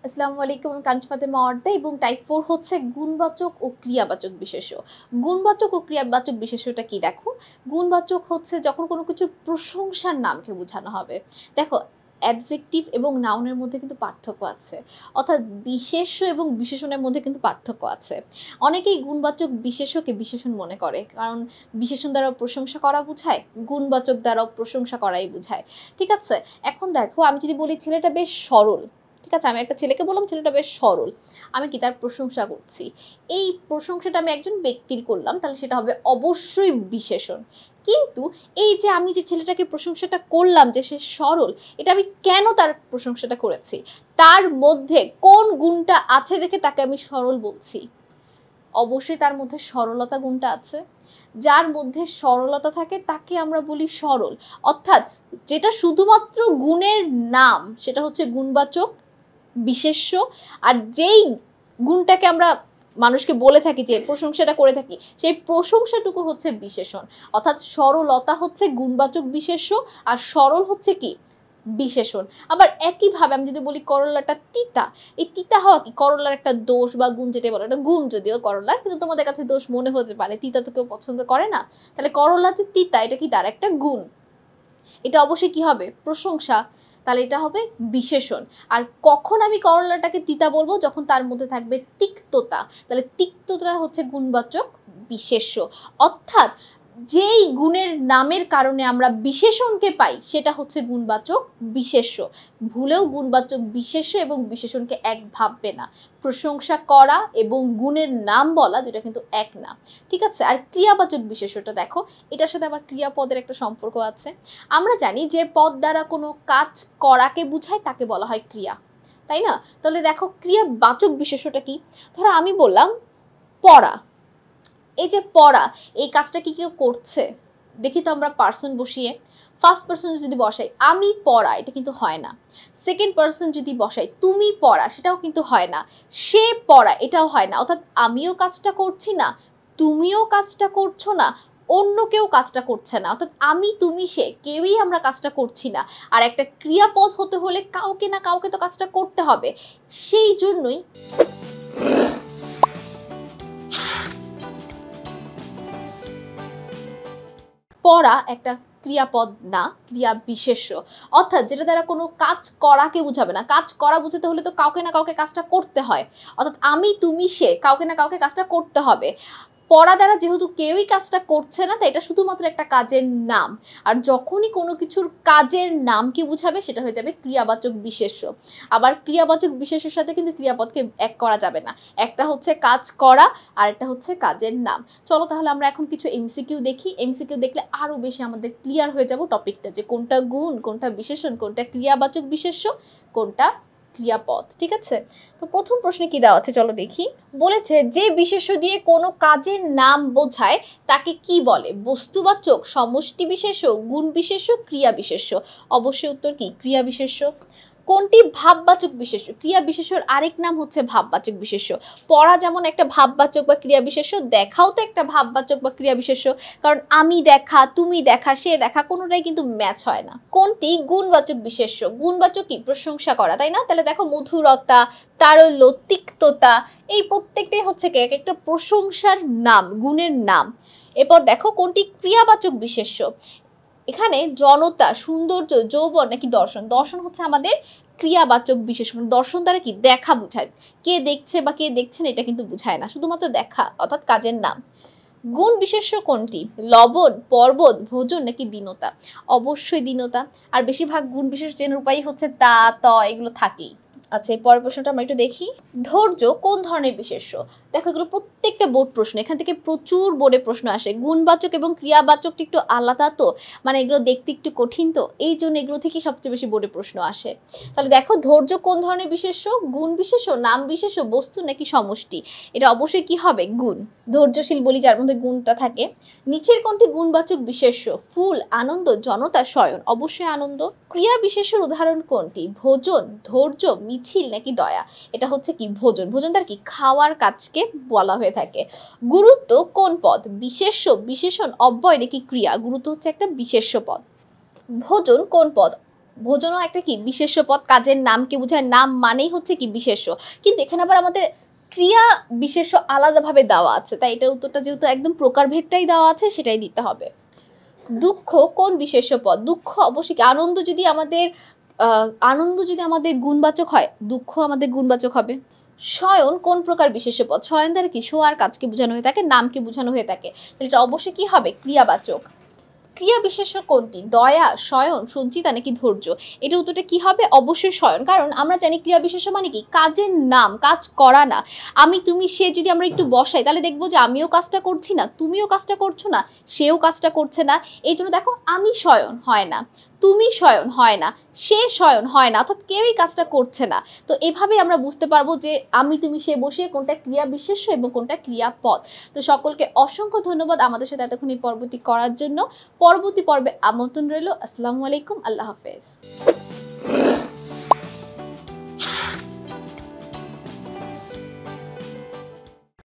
আসসালামু আলাইকুম, আমি কানিজ ফাতেমা অর্দা এবং টাইপ 4 হচ্ছে গুণবাচক ও ক্রিয়াবাচক বিশেষ্য। গুণবাচক ও ক্রিয়াবাচক বিশেষ্যটা কি দেখো? গুণবাচক হচ্ছে যখন কোনো কিছুর প্রশংসার নামকে বোঝানো হবে। দেখো, অ্যাডজেক্টিভ এবং নাউনের মধ্যে কিন্তু পার্থক্য আছে। অর্থাৎ বিশেষ্য এবং বিশেষণের মধ্যে কিন্তু পার্থক্য আছে। অনেকেই গুণবাচক বিশেষ্যকে বিশেষণ মনে করে, কারণ বিশেষণ দ্বারা প্রশংসা করা বোঝায়, গুণবাচক দ্বারাও প্রশংসা করাই বোঝায়। ঠিক আছে? এখন দেখো, আমি যদি বলি ছেলেটা বেশ সরল, ঠিক আছে, আমি একটা ছেলেকে বললাম ছেলেটা বেশ সরল, আমি কি তার প্রশংসা করছি? এই প্রশংসাটা আমি একজন ব্যক্তির করলাম, তাহলে সেটা হবে অবশ্যই বিশেষণ। কিন্তু এই যে আমি যে ছেলেটাকে প্রশংসাটা করলাম যে সে সরল, এটা আমি কেন তার প্রশংসাটা করেছি? তার মধ্যে কোন গুণটা আছে দেখে তাকে আমি সরল বলছি? অবশ্যই তার মধ্যে সরলতা গুণটা আছে। যার মধ্যে সরলতা থাকে তাকে আমরা বলি সরল। অর্থাৎ যেটা শুধুমাত্র গুণের নাম সেটা হচ্ছে গুণবাচক বিশেষ্য, আর যেই গুণটাকে আমরা মানুষকে বলে থাকি, যে প্রশংসাটা করে থাকি, সেই প্রশংসাটুকু হচ্ছে বিশেষণ। অর্থাৎ সরলতা হচ্ছে গুণবাচক বিশেষ্য, আর সরল হচ্ছে কি বিশেষণ। আবার একইভাবে আমি যদি বলি করলাটা তিতা, এই তিতা হওয়া কি করলার একটা দোষ বা গুণ? যেটা বলে একটা গুণ যদিও করলার, কিন্তু তোমাদের কাছে দোষ মনে হতে পারে, তিতা তো কেউ পছন্দ করে না। তাহলে করলা যে তিতা, এটা কি তার একটা গুণ? এটা অবশ্যই কি হবে? প্রশংসা। তাহলে এটা হবে বিশেষণ। আর কখন আমি করলাটাকে তিতা বলবো? যখন তার মধ্যে থাকবে তিক্ততা। তাহলে তিক্ততা হচ্ছে গুণবাচক বিশেষ্য। অর্থাৎ যেই গুণের নামের কারণে আমরা বিশেষণকে পাই সেটা হচ্ছে গুণবাচক বিশেষ্য। ভুলেও গুণবাচক বিশেষ্য এবং বিশেষণকে এক ভাববে না। প্রশংসা করা এবং গুণের নাম বলা দুটা কিন্তু এক না। ঠিক আছে? আর ক্রিয়াবাচক বিশেষ্যটা দেখো, এটার সাথে আবার ক্রিয়াপদের একটা সম্পর্ক আছে। আমরা জানি যে পদ দ্বারা কোনো কাজ করাকে বোঝায় তাকে বলা হয় ক্রিয়া, তাই না? তাহলে দেখো, ক্রিয়াবাচক বিশেষ্যটা কি? ধরো আমি বললাম পড়া। এই যে পড়া, এই কাজটা কি কেউ করছে? দেখি তো আমরা পার্সন বসিয়ে। ফার্স্ট পার্সন যদি বসাই আমি পড়া, এটা কিন্তু হয় না। সেকেন্ড পার্সন যদি বসাই তুমি পড়া, সেটাও কিন্তু হয় না। সে পড়া, এটাও হয় না। অর্থাৎ আমিও কাজটা করছি না, তুমিও কাজটা করছো না, অন্য কেউ কাজটা করছে না। অর্থাৎ আমি তুমি সে কেউই আমরা কাজটা করছি না। আর একটা ক্রিয়াপদ হতে হলে কাউকে না কাউকে তো কাজটা করতে হবে। সেই জন্যই পড়া একটা ক্রিয়াপদ না, ক্রিয়া বিশেষ্য। অর্থাৎ যেটা দ্বারা কোনো কাজ করাকে বোঝাবে না। কাজ করা বোঝাতে হলে তো কাউকে না কাউকে কাজটা করতে হয়। অর্থাৎ আমি তুমি সে কাউকে না কাউকে কাজটা করতে হবে। পড়া দ্বারা যেহেতু কেউই কাজটা করছে না, তাই এটা শুধুমাত্র একটা কাজের নাম। আর যখনই কোনো কিছুর কাজের নামকে বোঝাবে সেটা হয়ে যাবে ক্রিয়াবাচক বিশেষ্য। আবার ক্রিয়াবাচক বিশেষ্যের সাথে কিন্তু ক্রিয়াপদকে এক করা যাবে না। একটা হচ্ছে কাজ করা, আর একটা হচ্ছে কাজের নাম। চলো তাহলে আমরা এখন কিছু এমসিকিউ দেখি। এমসিকিউ দেখলে আরো বেশি আমাদের ক্লিয়ার হয়ে যাব টপিকটা, যে কোনটা গুণ, কোনটা বিশেষণ, কোনটা ক্রিয়াবাচক বিশেষ্য, কোনটা ক্রিয়াপদ। ঠিক আছে? তো প্রথম প্রশ্নে কি দেওয়া আছে চলো দেখি। বলেছে যে বিশেষ্য দিয়ে কোনো কাজের নাম বোঝায় তাকে কি বলে? বস্তুবাচক, সমষ্টি বিশেষ্য, গুণ বিশেষ্য, ক্রিয়া বিশেষ্য। অবশ্যই উত্তর কি? ক্রিয়া বিশেষ্য। কোনটি ভাববাচক বিশেষ্য? ক্রিয়া বিশেষ্যর আরেক নাম হচ্ছে ভাববাচক বিশেষ্য। পড়া যেমন একটা ভাববাচক বা ক্রিয়া বিশেষ্য, দেখাও তো একটা ভাববাচক বা ক্রিয়া বিশেষ্য। কারণ আমি দেখা, তুমি দেখা, সে দেখা, কোনোটাই কিন্তু ম্যাচ হয় না। কোনটি গুণবাচক বিশেষ্য? গুণবাচক কি? প্রশংসা করা, তাই না? তাহলে দেখো, মধুরতা, তারল্য, তিক্ততা, এই প্রত্যেকটাই হচ্ছে কি এক একটা প্রশংসার নাম, গুণের নাম। এরপর দেখো কোনটি ক্রিয়াবাচক বিশেষ্য? এখানে জনতা, সৌন্দর্য, যৌবন নাকি দর্শন? দর্শন হচ্ছে আমাদের ক্রিয়াবাচক বিশেষণ। দর্শন দ্বারা কি? দেখা বোঝায়। কে দেখছে বা কে দেখছে না এটা কিন্তু বোঝায় না, শুধুমাত্র দেখা, অর্থাৎ কাজের নাম। গুণ বিশেষ্য কোনটি? লবণ, পর্বত, ভোজন নাকি দীনতা? অবশ্যই দীনতা। আর বেশিরভাগ গুণ বিশেষ চেনার উপায় হচ্ছে তা, ত, এগুলো থাকেই। আচ্ছা, এই পরের প্রশ্নটা আমরা একটু দেখি। ধৈর্য কোন ধরনের বিশেষ্য? দেখো, এগুলো প্রত্যেকটা বোর্ড প্রশ্ন, এখান থেকে প্রচুর বোর্ডে প্রশ্ন আসে। গুণবাচক এবং ক্রিয়াবাচকটা একটু আলাদা, তো মানে এগুলো দেখতে একটু কঠিন, তো এই জন্য এগুলো থেকে সবচেয়ে বেশি বোর্ডে প্রশ্ন আসে। তাহলে দেখো, ধৈর্য কোন ধরনের বিশেষ্য? গুণ বিশেষ্য, নাম বিশেষ্য, বস্তু নাকি সমষ্টি? এটা অবশ্যই কি হবে? গুণ। ধৈর্যশীল বলি যার মধ্যে গুণটা থাকে। নিচের কোনটি গুণবাচক বিশেষ্য? ফুল, আনন্দ, জনতা, শয়ন? অবশ্যই আনন্দ। ক্রিয়া বিশেষ্যের উদাহরণ কোনটি? ভোজন, ধৈর্য, মিছিল নাকি দয়া? এটা হচ্ছে কি? ভোজন। ভোজন তার কি? খাওয়ার কাজকে বলা হয়ে থাকে। গুরুত্ব কোন পদ? বিশেষ্য, বিশেষণ, অব্যয় নাকি ক্রিয়া? গুরুত্ব হচ্ছে একটা বিশেষ্য পদ। ভোজন কোন পদ? ভোজনও একটা কি বিশেষ্য পদ, কাজের নামকে বোঝায়, নাম মানেই হচ্ছে কি বিশেষ্য। কিন্তু এখানে আবার আমাদের ক্রিয়া বিশেষ্য আলাদাভাবে দেওয়া আছে, তাই এটার উত্তরটা যেহেতু একদম প্রকারভেদটাই দেওয়া আছে সেটাই দিতে হবে। দুঃখ কোন বিশেষ্য পদ? দুঃখ অবশ্যই কি, আনন্দ যদি আমাদের গুণবাচক হয়, দুঃখ আমাদের গুণবাচক হবে। শয়ন কোন প্রকার বিশেষ্য পদ? শয়ন দ্বারা কি শোয়ার কাজকে বোঝানো হয়ে থাকে, নামকে বোঝানো হয়ে থাকে, তাহলে এটা অবশ্যই কি হবে ক্রিয়াবাচক। ক্রিয়া বিশেষ্য কোনটি? দয়া, শয়ন, সঞ্চিতা নাকি ধৈর্য? এটা উত্তরটা কি হবে? অবশ্যই শয়ন, কারণ আমরা জানি ক্রিয়া বিশেষ্য মানে কি কাজের নাম, কাজ করা না। আমি, তুমি, সে যদি আমরা একটু বসাই তাহলে দেখবো যে আমিও কাজটা করছি না, তুমিও কাজটা করছো না, সেও কাজটা করছে না। এই জন্য দেখো আমি শয়ন হয় না, তুমি শয়ন হয় না, সে শয়ন হয় না, অর্থাৎ কেউই কাজটা করছে না। তো এভাবেই আমরা বুঝতে পারবো যে আমি, তুমি, সে বসিয়ে কোনটা ক্রিয়া বিশেষ্য এবং কোনটা ক্রিয়াপদ। তো সকলকে অসংখ্য ধন্যবাদ আমাদের সাথে এতক্ষণ এই পর্বটি করার জন্য। পরবর্তী পর্বে আমন্ত্রণ রইল। আসসালামু আলাইকুম, আল্লাহ হাফেজ।